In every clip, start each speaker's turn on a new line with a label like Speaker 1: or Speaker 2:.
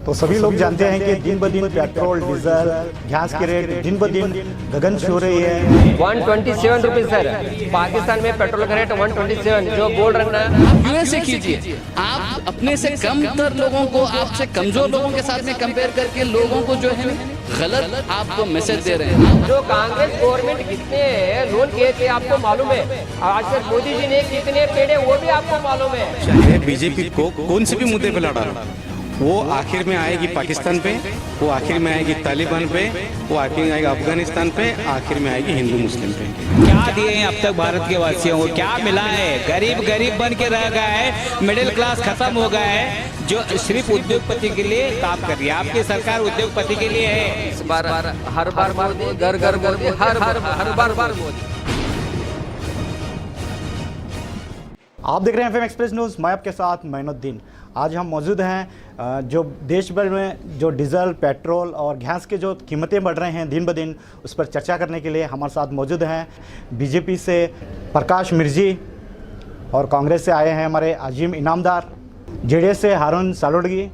Speaker 1: तो सभी लोग जानते हैं कि दिन ब दिन पेट्रोल, डीजल, गैस के रेट दिन ब दिन गगन छू रही है।
Speaker 2: 127 रुपीज सर, पाकिस्तान में पेट्रोल का रेट 127। जो बोल रहे हैं ना,
Speaker 3: यूएस से कीजिए। आप अपने से कमतर लोगों को आपसे कमजोर लोगों के साथ में कंपेयर करके लोगों को जो है गलत आपको मैसेज दे रहे हैं।
Speaker 2: जो कांग्रेस गवर्नमेंट कितने लोन किए थे आपको मालूम है। आज तक मोदी जी ने कितने पेड़े वो भी आपको मालूम है।
Speaker 4: चाहे बीजेपी को कौन से भी मुद्दे पे लड़ा, वो आखिर में आएगी पाकिस्तान पे, वो आखिर में आएगी तालिबान पे, वो आखिर में आएगी अफगानिस्तान पे, आखिर में आएगी हिंदू मुस्लिम पे।
Speaker 5: क्या दिए हैं अब तक भारत के वासियों को? क्या मिला है? गरीब गरीब बन के रह गया है, मिडिल क्लास खत्म हो गया है, जो सिर्फ उद्योगपति के लिए काम कर रही है। आपकी सरकार उद्योगपति के लिए है।
Speaker 2: इस बार हर बार मोदी, घर घर मोदी, हर बार मोदी।
Speaker 1: आप देख रहे हैं एफएम एक्सप्रेस न्यूज़, मैं आपके साथ मैनुद्दीन। आज हम मौजूद हैं जो देश भर में जो डीजल, पेट्रोल और गैस के जो कीमतें बढ़ रहे हैं दिन ब दिन, उस पर चर्चा करने के लिए हमारे साथ मौजूद हैं बीजेपी से प्रकाश मिर्जी और कांग्रेस से आए हैं हमारे अजीम इनामदार, जेडीएस से हारून सालोडगी,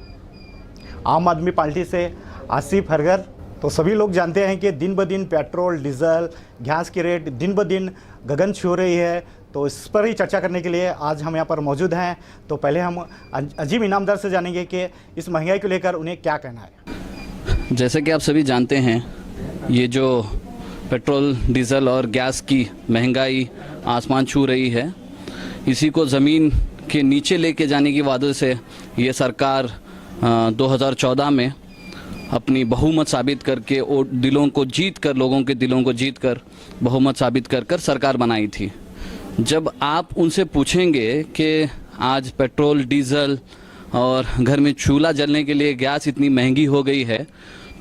Speaker 1: आम आदमी पार्टी से आसिफ हरगर। तो सभी लोग जानते हैं कि दिन ब दिन पेट्रोल, डीजल, गैस की रेट दिन ब दिन गगन छू रही है। तो इस पर ही चर्चा करने के लिए आज हम यहाँ पर मौजूद हैं। तो पहले हम अजीम इनामदार से जानेंगे कि इस महंगाई को लेकर उन्हें क्या कहना है।
Speaker 3: जैसे कि आप सभी जानते हैं, ये जो पेट्रोल, डीजल और गैस की महंगाई आसमान छू रही है, इसी को ज़मीन के नीचे लेके जाने की वादे से ये सरकार 2014 में अपनी बहुमत साबित करके और दिलों को जीत कर, लोगों के दिलों को जीत कर बहुमत साबित कर सरकार बनाई थी। जब आप उनसे पूछेंगे कि आज पेट्रोल, डीजल और घर में चूल्हा जलने के लिए गैस इतनी महंगी हो गई है,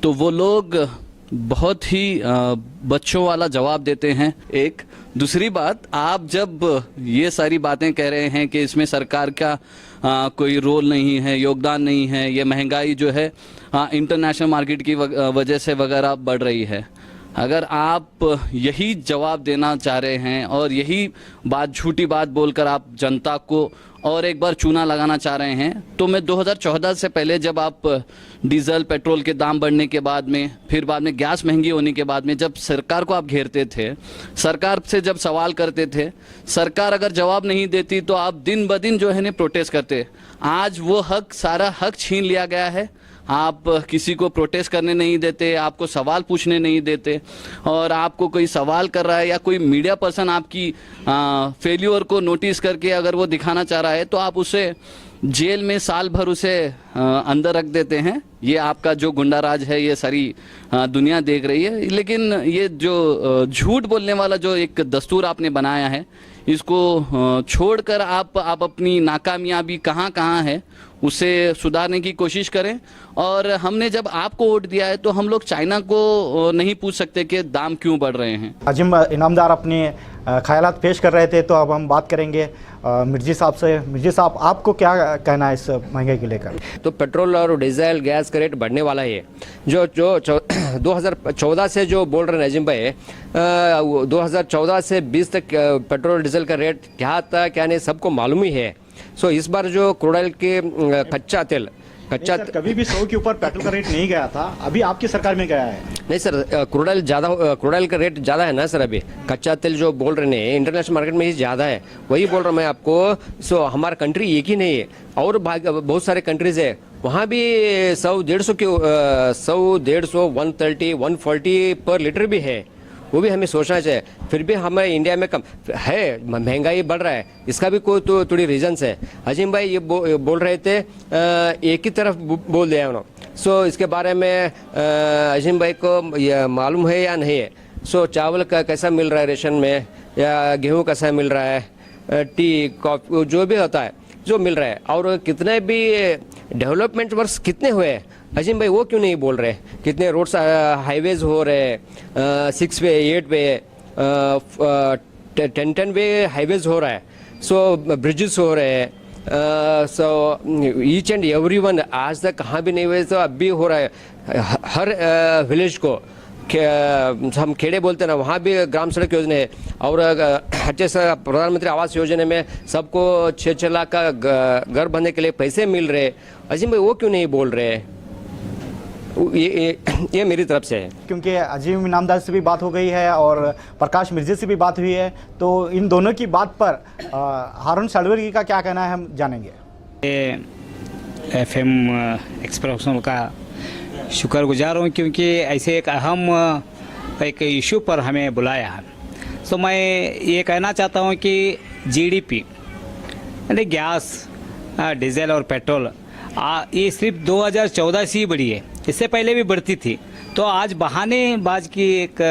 Speaker 3: तो वो लोग बहुत ही बच्चों वाला जवाब देते हैं। एक दूसरी बात, आप जब ये सारी बातें कह रहे हैं कि इसमें सरकार का कोई रोल नहीं है, योगदान नहीं है, ये महंगाई जो है इंटरनेशनल मार्केट की वजह से वगैरह बढ़ रही है, अगर आप यही जवाब देना चाह रहे हैं और यही बात, झूठी बात बोलकर आप जनता को और एक बार चूना लगाना चाह रहे हैं, तो मैं 2014 से पहले, जब आप डीजल, पेट्रोल के दाम बढ़ने के बाद में, फिर बाद में गैस महंगी होने के बाद में, जब सरकार को आप घेरते थे, सरकार से जब सवाल करते थे, सरकार अगर जवाब नहीं देती तो आप दिन ब दिन जो है ना प्रोटेस्ट करते। आज वो हक, सारा हक छीन लिया गया है। आप किसी को प्रोटेस्ट करने नहीं देते, आपको सवाल पूछने नहीं देते, और आपको कोई सवाल कर रहा है या कोई मीडिया पर्सन आपकी फेल्यूर को नोटिस करके अगर वो दिखाना चाह रहा है, तो आप उसे जेल में साल भर उसे अंदर रख देते हैं। ये आपका जो गुंडा राज है, ये सारी दुनिया देख रही है। लेकिन ये जो झूठ बोलने वाला जो एक दस्तूर आपने बनाया है, इसको छोड़कर आप अपनी नाकामयाबी कहाँ कहाँ है उसे सुधारने की कोशिश करें। और हमने जब आपको वोट दिया है, तो हम लोग चाइना को नहीं पूछ सकते कि दाम क्यों बढ़ रहे हैं।
Speaker 1: अजीम इनामदार अपने ख्यालात पेश कर रहे थे, तो अब हम बात करेंगे मिर्जी साहब से। मिर्जी साहब, आपको क्या कहना है इस महंगाई को लेकर?
Speaker 2: तो पेट्रोल और डीजल, गैस का रेट बढ़ने वाला है। जो 2014 से जो बोल रहे हैं अजीम भाई, 2014 से 20 तक पेट्रोल डीजल का रेट क्या था क्या नहीं सबको मालूम ही है। सो इस बार जो क्रूड ऑयल के कच्चा तेल
Speaker 1: कभी भी 100 के ऊपर पेट्रोल का रेट नहीं गया था, अभी आपकी सरकार में गया है।
Speaker 2: नहीं सर, क्रूड ऑयल का रेट ज़्यादा है ना सर। अभी कच्चा तेल जो बोल रहे हैं इंटरनेशनल मार्केट में ही ज़्यादा है, वही बोल रहा हूँ मैं आपको। सो हमारा कंट्री एक ही नहीं है, और बहुत सारे कंट्रीज है, वहाँ भी 100, 150, 130, 140 पर लीटर भी है। वो भी हमें सोचना चाहिए। फिर भी हमारे इंडिया में कम है, महंगाई बढ़ रहा है, इसका भी कोई तो थोड़ी रीजंस है। अजीम भाई ये बोल रहे थे, एक ही तरफ बोल दिया उन्होंने। सो इसके बारे में अजीम भाई को मालूम है या नहीं है? सो चावल का कैसा मिल रहा है रेशन में, या गेहूँ कैसा मिल रहा है, टी, कॉफी, जो भी होता है जो मिल रहा है, और कितने भी डेवलपमेंट वर्क्स कितने हुए हैं अजीम भाई, वो क्यों नहीं बोल रहे? कितने रोड्स, हाईवेज हो रहे हैं, 6 वे, 8 वे, 10 वे हाईवेज हो रहा है। सो ब्रिजेस हो रहे हैं। So each and every one, आज तक कहाँ भी नहीं हुए, तो अब भी हो रहा है। हर विलेज को हम खेड़े बोलते हैं ना, वहाँ भी ग्राम सड़क योजना है। और अच्छे से प्रधानमंत्री आवास योजना में सबको 6 लाख का घर बनने के लिए पैसे मिल रहे। अजीम भाई वो क्यों नहीं बोल रहे? ये मेरी तरफ से है।
Speaker 1: क्योंकि अजीम इनामदार से भी बात हो गई है और प्रकाश मिर्जे से भी बात हुई है, तो इन दोनों की बात पर हारून सालवेगी का क्या कहना है हम जानेंगे।
Speaker 5: FM एक्सप्रेस का शुक्रगुजार हूँ क्योंकि ऐसे एक अहम एक इशू पर हमें बुलाया है। तो मैं ये कहना चाहता हूँ कि GDP यानी गैस, डीजल और पेट्रोल ये सिर्फ 2014 से ही बढ़ी है, इससे पहले भी बढ़ती थी। तो आज बहानेबाज की एक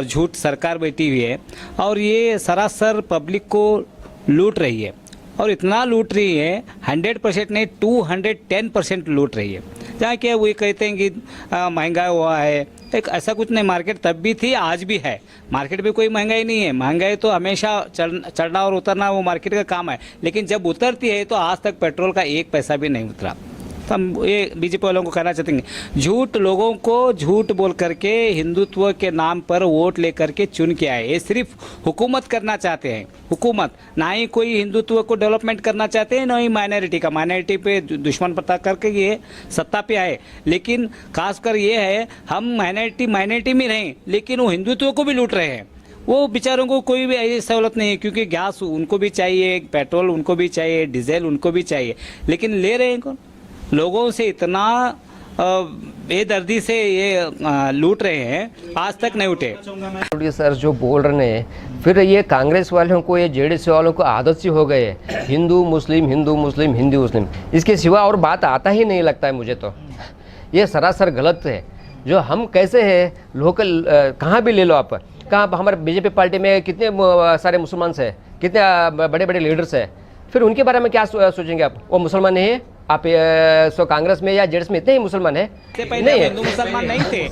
Speaker 5: झूठ सरकार बैठी हुई है और ये सरासर पब्लिक को लूट रही है और इतना लूट रही है 100% नहीं 210% लूट रही है। जहाँ कि वो कहते हैं कि महंगा हुआ है, एक ऐसा कुछ नहीं, मार्केट तब भी थी आज भी है, मार्केट में कोई महंगाई नहीं है। महंगाई तो हमेशा चढ़ना और उतरना वो मार्केट का काम है, लेकिन जब उतरती है तो आज तक पेट्रोल का एक पैसा भी नहीं उतरा। तो हम ये बीजेपी वालों को कहना चाहते हैं, झूठ लोगों को झूठ बोल करके हिंदुत्व के नाम पर वोट लेकर के चुन के आए। ये सिर्फ हुकूमत करना चाहते हैं, हुकूमत, ना ही कोई हिंदुत्व को डेवलपमेंट करना चाहते हैं, ना ही माइनॉरिटी पे दुश्मन पता करके ये सत्ता पे आए। लेकिन खासकर ये है हम माइनॉरिटी में रहें, लेकिन वो हिंदुत्व को भी लूट रहे हैं। वो बेचारों को कोई भी ऐसी सहूलत नहीं है, क्योंकि गैस उनको भी चाहिए, पेट्रोल उनको भी चाहिए, डीजल उनको भी चाहिए, लेकिन ले रहे हैं कौन? लोगों से इतना बेदर्दी से ये लूट रहे हैं, आज तक नहीं उठे।
Speaker 2: सर जो बोल रहे हैं, फिर ये कांग्रेस वालों को, ये जेडीएस वालों को आदत सी हो गई है, हिंदू मुस्लिम हिंदू मुस्लिम हिंदू मुस्लिम, इसके सिवा और बात आता ही नहीं लगता है मुझे। तो ये सरासर गलत है। जो हम कैसे हैं लोकल, कहाँ भी ले लो आप, कहाँ हमारे बीजेपी पार्टी में कितने सारे मुसलमान हैं, कितने बड़े बड़े लीडर्स हैं, फिर उनके बारे में क्या सोचेंगे आप? वो मुसलमान नहीं है? आप सो कांग्रेस में या जेडीएस में इतने ही मुसलमान है? नहीं है,
Speaker 5: हिंदू मुसलमान नहीं थे।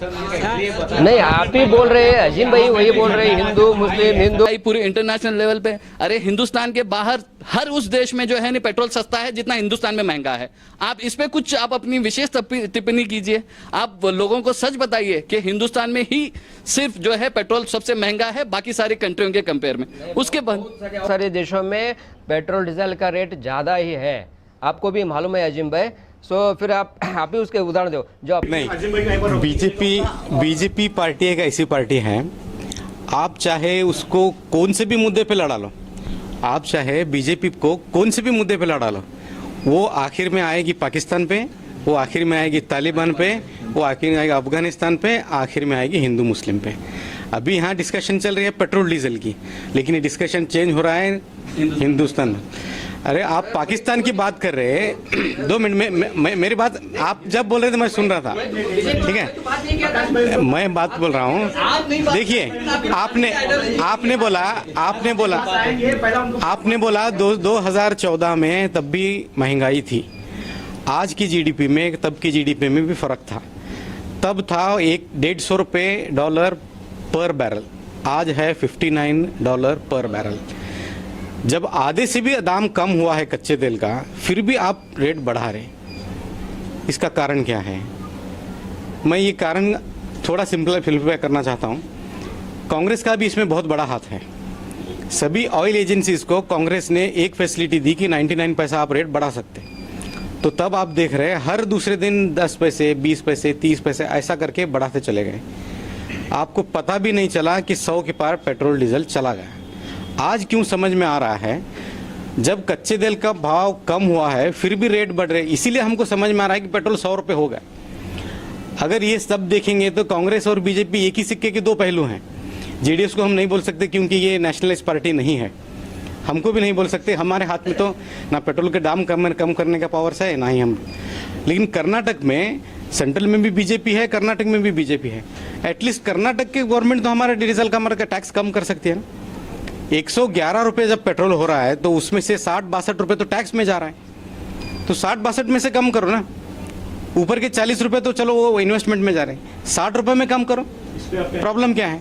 Speaker 2: नहीं, आप ही बोल रहे हैं, अजीम भाई वही बोल रहे हैं, हिंदू मुस्लिम हिंदू।
Speaker 3: पूरे इंटरनेशनल लेवल पे, अरे हिंदुस्तान के बाहर हर उस देश में जो है ना पेट्रोल सस्ता है जितना हिंदुस्तान में महंगा है। आप इस पे कुछ आप अपनी विशेष टिप्पणी कीजिए। आप लोगों को सच बताइए कि हिंदुस्तान में ही सिर्फ जो है पेट्रोल सबसे महंगा है बाकी सारी कंट्रियों के कंपेयर में। उसके बाद
Speaker 2: सारे देशों में पेट्रोल डीजल का रेट ज़्यादा ही है, आपको भी मालूम है अजीम भाई। सो फिर आप ही उसके उदाहरण दो जो आप
Speaker 4: नहीं। बीजेपी पार्टी एक ऐसी पार्टी है, आप चाहे उसको कौन से भी मुद्दे पे लड़ा लो, आप चाहे बीजेपी को कौन से भी मुद्दे पे लड़ा लो, वो आखिर में आएगी पाकिस्तान पे, वो आखिर में आएगी तालिबान पे, वो आखिर में आएगी अफगानिस्तान पे, आखिर में आएगी हिंदू मुस्लिम पे। अभी यहाँ डिस्कशन चल रही है पेट्रोल डीजल की, लेकिन ये डिस्कशन चेंज हो रहा है हिंदुस्तान में। अरे आप पाकिस्तान की बात कर रहे हैं, 2 मिनट में मेरी बात आप जब बोल रहे थे मैं सुन रहा था, ठीक है, मैं बात बोल रहा हूँ। देखिए आपने बोला 2014 में तब भी महंगाई थी, आज की जीडीपी में तब की जीडीपी में भी फर्क था। तब था $150 $1.5 पर बैरल, आज है $59 पर बैरल। जब आधे से भी दाम कम हुआ है कच्चे तेल का, फिर भी आप रेट बढ़ा रहे, इसका कारण क्या है? मैं ये कारण थोड़ा सिंपलीफाई करना चाहता हूँ। कांग्रेस का भी इसमें बहुत बड़ा हाथ है। सभी ऑयल एजेंसीज को कांग्रेस ने एक फैसिलिटी दी कि 99 पैसा आप रेट बढ़ा सकते, तो तब आप देख रहे हैं हर दूसरे दिन 10 पैसे 20 पैसे 30 पैसे ऐसा करके बढ़ाते चले गए। आपको पता भी नहीं चला कि 100 के पार पेट्रोल डीजल चला गया। आज क्यों समझ में आ रहा है, जब कच्चे तेल का भाव कम हुआ है फिर भी रेट बढ़ रहे, इसीलिए हमको समझ में आ रहा है कि पेट्रोल $100 हो गया। अगर ये सब देखेंगे तो कांग्रेस और बीजेपी एक ही सिक्के के 2 पहलू हैं। जेडीएस को हम नहीं बोल सकते क्योंकि ये नेशनलिस्ट पार्टी नहीं है, हमको भी नहीं बोल सकते, हमारे हाथ में तो ना पेट्रोल के दाम कम करने का पावर्स है ना ही हम। लेकिन कर्नाटक में सेंट्रल में भी बीजेपी है, कर्नाटक में भी बीजेपी है। एटलीस्ट कर्नाटक के गवर्नमेंट तो हमारे डीजल का टैक्स कम कर सकती है ना। 111 रुपये जब पेट्रोल हो रहा है तो उसमें से 60-62 रुपये तो टैक्स में जा रहा है, तो 60-62 में से कम करो ना। ऊपर के 40 रुपये तो चलो वो इन्वेस्टमेंट में जा रहे हैं, 60 रुपये में कम करो, प्रॉब्लम क्या है?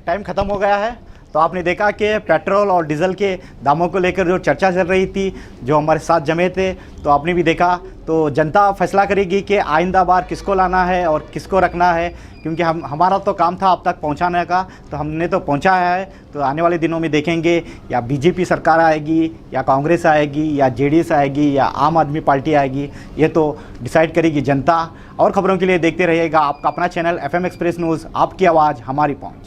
Speaker 1: टाइम खत्म हो गया है, तो आपने देखा कि पेट्रोल और डीजल के दामों को लेकर जो चर्चा चल रही थी, जो हमारे साथ जमे थे, तो आपने भी देखा। तो जनता फैसला करेगी कि आइंदा बार किसको लाना है और किसको रखना है, क्योंकि हमारा तो काम था अब तक पहुंचाने का, तो हमने तो पहुंचाया है। तो आने वाले दिनों में देखेंगे या बीजेपी सरकार आएगी या कांग्रेस आएगी या जेडीएस आएगी या आम आदमी पार्टी आएगी, ये तो डिसाइड करेगी जनता। और खबरों के लिए देखते रहिएगा आपका अपना चैनल FM एक्सप्रेस न्यूज़, आपकी आवाज़ हमारी पहुंच।